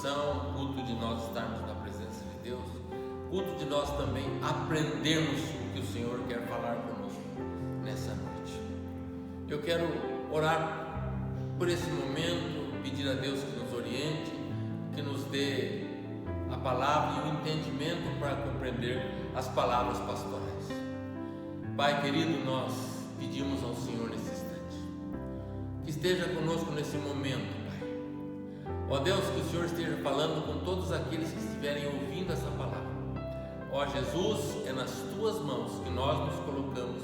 oração, culto de nós estarmos na presença de Deus, culto de nós também aprendermos o que o Senhor quer falar conosco nessa noite. Eu quero orar por esse momento, pedir a Deus que nos oriente, que nos dê a palavra e o entendimento para compreender as palavras pastorais. Pai querido, nós pedimos ao Senhor nesse instante, que esteja conosco nesse momento, Pai. Ó Deus, que o Senhor esteja falando com todos aqueles que estiverem ouvindo essa palavra. Ó Jesus, é nas Tuas mãos que nós nos colocamos.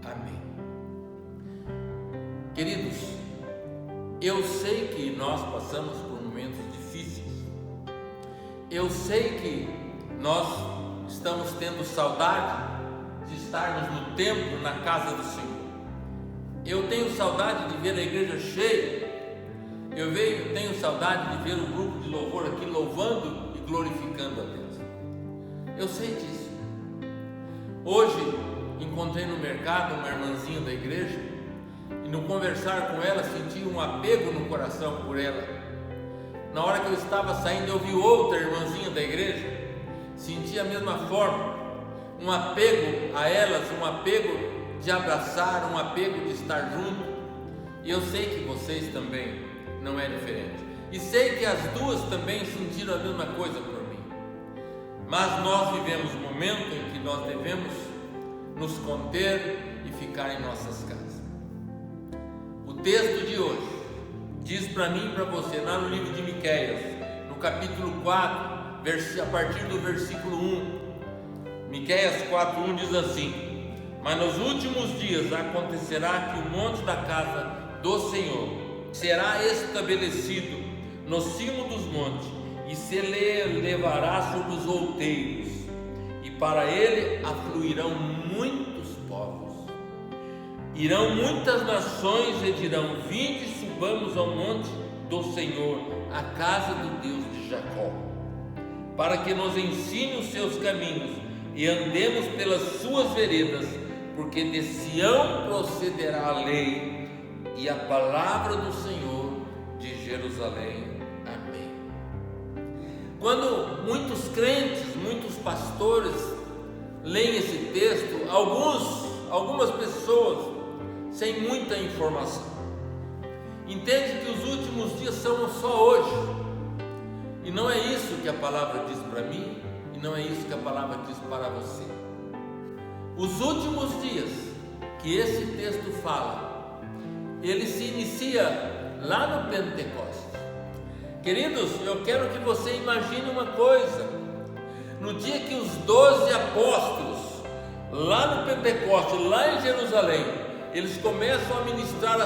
Amém. Queridos, eu sei que nós passamos por momentos difíceis. Eu sei que nós estamos tendo saudade de estarmos no templo, na casa do Senhor. Eu tenho saudade de ver a igreja cheia. Eu tenho saudade de ver o grupo de louvor aqui louvando e glorificando a Deus. Eu sei disso. Hoje encontrei no mercado uma irmãzinha da igreja e no conversar com ela senti um apego no coração por ela. Na hora que eu estava saindo eu vi outra irmãzinha da igreja, senti a mesma forma, um apego a elas, um apego de abraçar, um apego de estar junto. E eu sei que vocês também não é diferente. E sei que as duas também sentiram a mesma coisa por mim. Mas nós vivemos um momento em que nós devemos nos conter e ficar em nossas casas. O texto de hoje diz para mim e para você, lá no livro de Miqueias, no capítulo 4, a partir do versículo 1. Miqueias 4:1 diz assim: mas nos últimos dias acontecerá que o monte da casa do Senhor será estabelecido no cimo dos montes, e se levará sobre os outeiros, e para ele afluirão muitos povos. Irão muitas nações e dirão: vinde, subamos ao monte do Senhor, a casa do Deus de Jacó, para que nos ensine os seus caminhos e andemos pelas suas veredas, porque de Sião procederá a lei e a palavra do Senhor de Jerusalém. Amém. Quando muitos crentes, muitos pastores leem esse texto, algumas pessoas sem muita informação entendem que os últimos dias são só hoje, e não é isso que a palavra diz para mim, e não é isso que a palavra diz para você. Os últimos dias que esse texto fala, ele se inicia lá no Pentecostes. Queridos, eu quero que você imagine uma coisa: no dia que os 12 apóstolos, lá no Pentecostes, lá em Jerusalém, eles começam a ministrar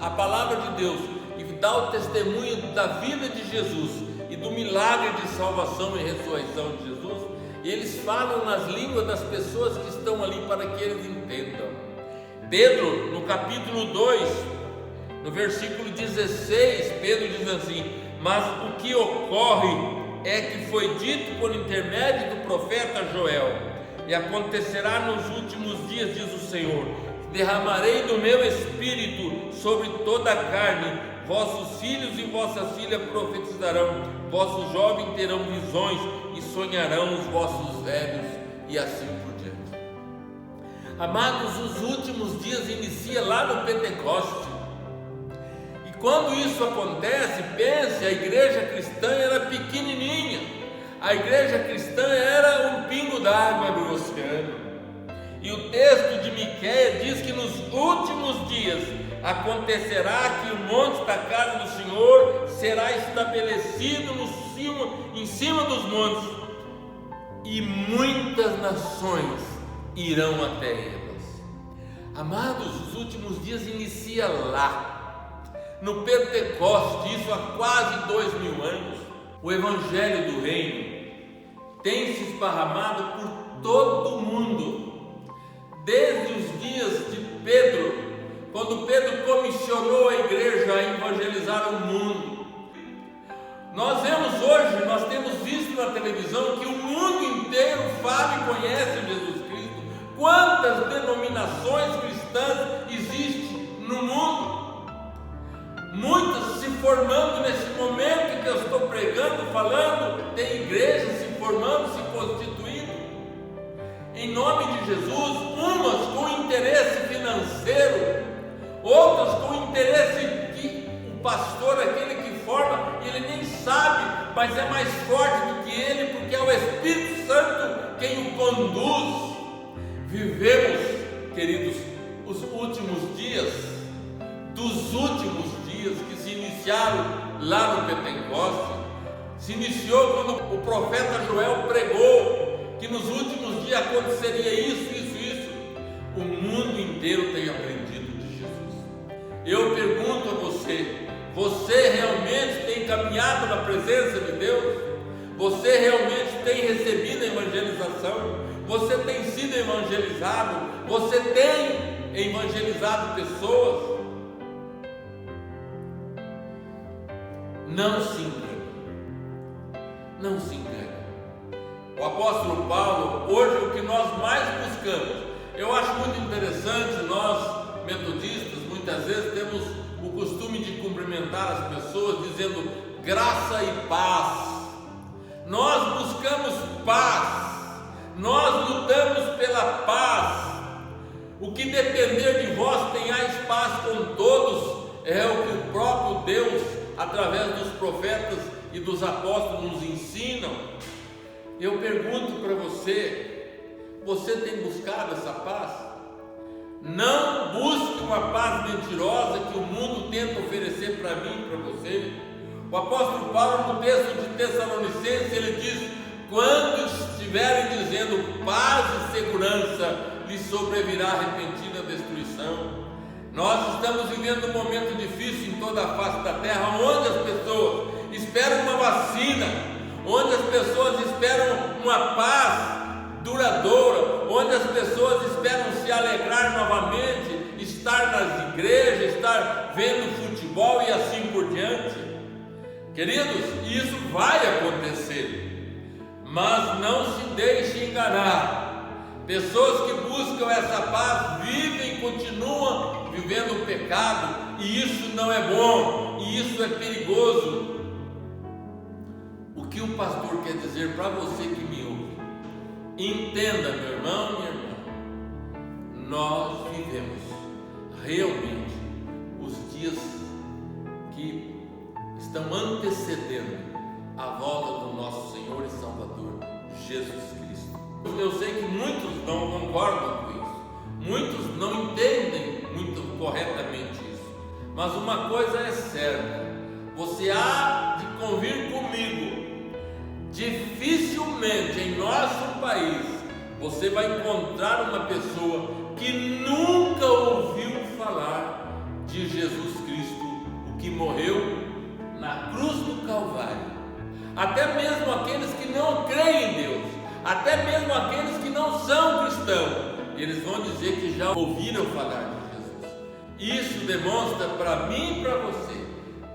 a palavra de Deus e dar o testemunho da vida de Jesus e do milagre de salvação e ressurreição de Jesus, e eles falam nas línguas das pessoas que estão ali para que eles entendam. Pedro, no capítulo 2, no versículo 16, Pedro diz assim: mas o que ocorre é que foi dito por intermédio do profeta Joel, e acontecerá nos últimos dias, diz o Senhor, que derramarei do meu espírito sobre toda a carne. Vossos filhos e vossas filhas profetizarão, vossos jovens terão visões e sonharão os vossos velhos, e assim por diante. Amados, os últimos dias inicia lá no Pentecostes. E quando isso acontece, pense, a igreja cristã era pequenininha. A igreja cristã era um pingo d'água no oceano. E o texto de Miqueias diz que nos últimos dias acontecerá que o monte da casa do Senhor será estabelecido em cima dos montes, e muitas nações irão até elas. Amados, os últimos dias inicia lá, no Pentecostes, isso há quase 2000 anos. O Evangelho do Reino tem se esparramado por todo o mundo, desde os dias de Pedro, quando Pedro comissionou a igreja a evangelizar o mundo. Nós temos visto na televisão que o mundo inteiro fala e conhece Jesus Cristo. Quantas denominações cristãs existem no mundo? Muitas se formando nesse momento que eu estou pregando, falando, tem igrejas se formando, se constituindo, em nome de Jesus, umas com interesse financeiro, outras com interesse que o pastor, aquele que forma, ele nem sabe, mas é mais forte do que ele, porque é o Espírito Santo quem o conduz. Vivemos, queridos, os últimos dias, dos últimos dias que se iniciaram lá no Pentecoste. Se iniciou quando o profeta Joel pregou que nos últimos dias aconteceria isso. O mundo inteiro tem aprendido de Jesus. Eu pergunto a você realmente tem caminhado na presença de Deus? Você realmente tem recebido a evangelização? Você tem sido evangelizado? Você tem evangelizado pessoas? Não se engane. Não se engane. O apóstolo Paulo, hoje o que nós mais buscamos, eu acho muito interessante, nós metodistas muitas vezes temos o costume de cumprimentar as pessoas dizendo graça e paz. Nós buscamos paz, nós lutamos pela paz. O que depender de vós, tenhais paz com todos, é o que o próprio Deus, através dos profetas e dos apóstolos, nos ensinam. Eu pergunto para você tem buscado essa paz? Não busque uma paz mentirosa que o mundo tenta oferecer para mim e para você. O apóstolo Paulo, no texto de Tessalonicenses, ele diz: quando estiverem dizendo paz e segurança, lhes sobrevirá repentina destruição. Nós estamos vivendo um momento difícil em toda a face da terra, onde as pessoas esperam uma vacina, onde as pessoas esperam uma paz duradoura, onde as pessoas esperam se alegrar novamente, estar nas igrejas, estar vendo futebol e assim por diante. Queridos, isso vai acontecer, mas não se deixe enganar. Pessoas que buscam essa paz vivem e continuam vivendo o pecado, e isso não é bom, e isso é perigoso. O que o pastor quer dizer para você que me ouve? Entenda, meu irmão, minha irmã, nós vivemos realmente os dias que estão antecedendo a volta do nosso Senhor e Salvador Jesus Cristo. Eu sei que muitos não concordam com isso, muitos não entendem muito corretamente isso, mas uma coisa é certa: você há de convir comigo, dificilmente em nosso país você vai encontrar uma pessoa que nunca ouviu falar de Jesus Cristo, o que morreu na cruz do Calvário. Até mesmo aqueles que não creem em Deus, até mesmo aqueles que não são cristãos, eles vão dizer que já ouviram falar de Jesus. Isso demonstra para mim e para você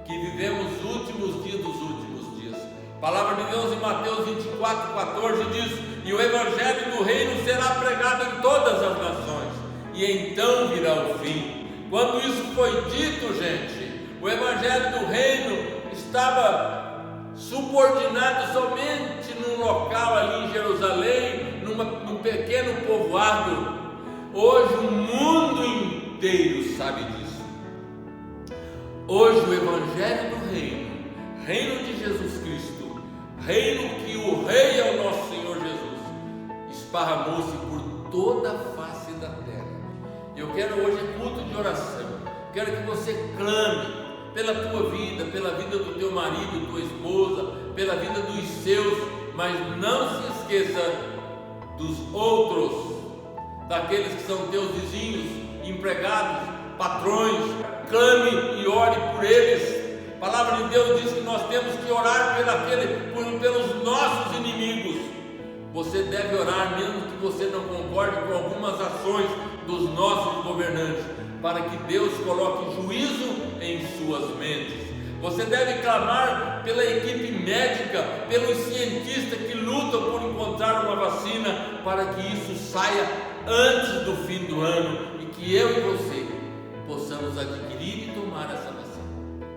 que vivemos os últimos dias dos últimos dias. A palavra de Deus em Mateus 24:14 diz: e o evangelho do reino será pregado em todas as nações, e então virá o fim. Quando isso foi dito, gente, o evangelho do reino estava subordinado somente num local ali em Jerusalém, num pequeno povoado. Hoje o mundo inteiro sabe disso. Hoje o evangelho do reino, reino de Jesus Cristo, reino que o rei é o nosso Senhor Jesus, esparramou-se por toda a face da terra. Eu quero hoje culto de oração, quero que você clame pela tua vida, pela vida do teu marido, tua esposa, pela vida dos seus, mas não se esqueça dos outros, daqueles que são teus vizinhos, empregados, patrões. Clame e ore por eles. A palavra de Deus diz que nós temos que orar pelos nossos inimigos. Você deve orar mesmo que você não concorde com algumas ações dos nossos governantes, para que Deus coloque juízo em suas mentes. Você deve clamar pela equipe médica, pelos cientistas que lutam por encontrar uma vacina, para que isso saia antes do fim do ano e que eu e você possamos adquirir e tomar essa vacina.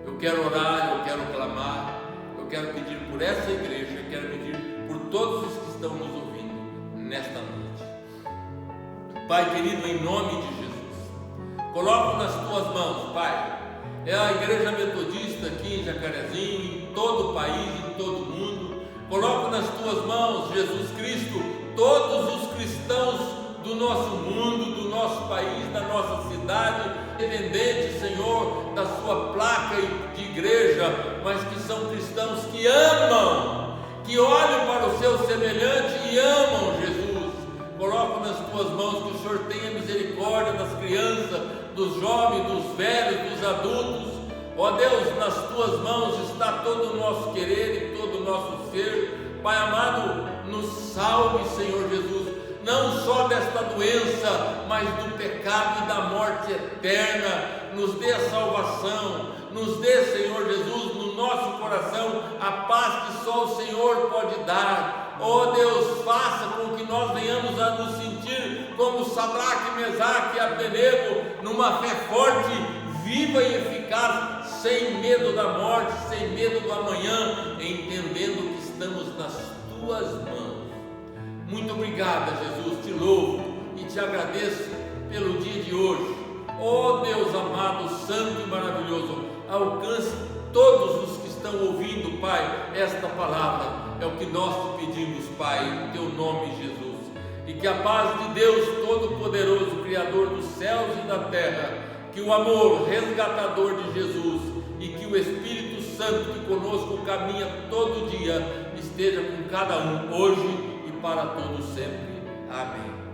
Eu quero orar, eu quero clamar, eu quero pedir por essa igreja, quero pedir por todos os que estão nos ouvindo nesta noite. Pai querido, em nome de Jesus, coloco nas tuas mãos, Pai, é a igreja metodista aqui em Jacarezinho, em todo o país, em todo o mundo. Coloco nas tuas mãos, Jesus Cristo, todos os cristãos do nosso mundo, do nosso país, da nossa cidade, independente, Senhor, da sua placa de igreja, mas que são cristãos que amam, que olham para o seu semelhante e amam Jesus. Coloco nas tuas mãos que o Senhor tenha misericórdia das crianças, dos jovens, dos velhos, dos adultos. Ó Deus, nas tuas mãos está todo o nosso querer e todo o nosso ser. Pai amado, nos salve, Senhor Jesus, não só desta doença, mas do pecado e da morte eterna. Nos dê a salvação, nos dê, Senhor Jesus, no nosso coração a paz que só o Senhor pode dar. Ó Deus, faça com que nós venhamos a nos sentir como Sadraque, Mesaque e Abdenego, numa fé forte, viva e eficaz, sem medo da morte, sem medo do amanhã, entendendo que estamos nas tuas mãos. Muito obrigado, Jesus, te louvo e te agradeço pelo dia de hoje. Ó Deus amado, santo e maravilhoso, alcance todos os que estão ouvindo, Pai, esta palavra. É o que nós te pedimos, Pai, em teu nome, Jesus. E que a paz de Deus Todo-Poderoso, Criador dos céus e da terra, que o amor resgatador de Jesus e que o Espírito Santo que conosco caminha todo dia esteja com cada um hoje e para todos sempre. Amém.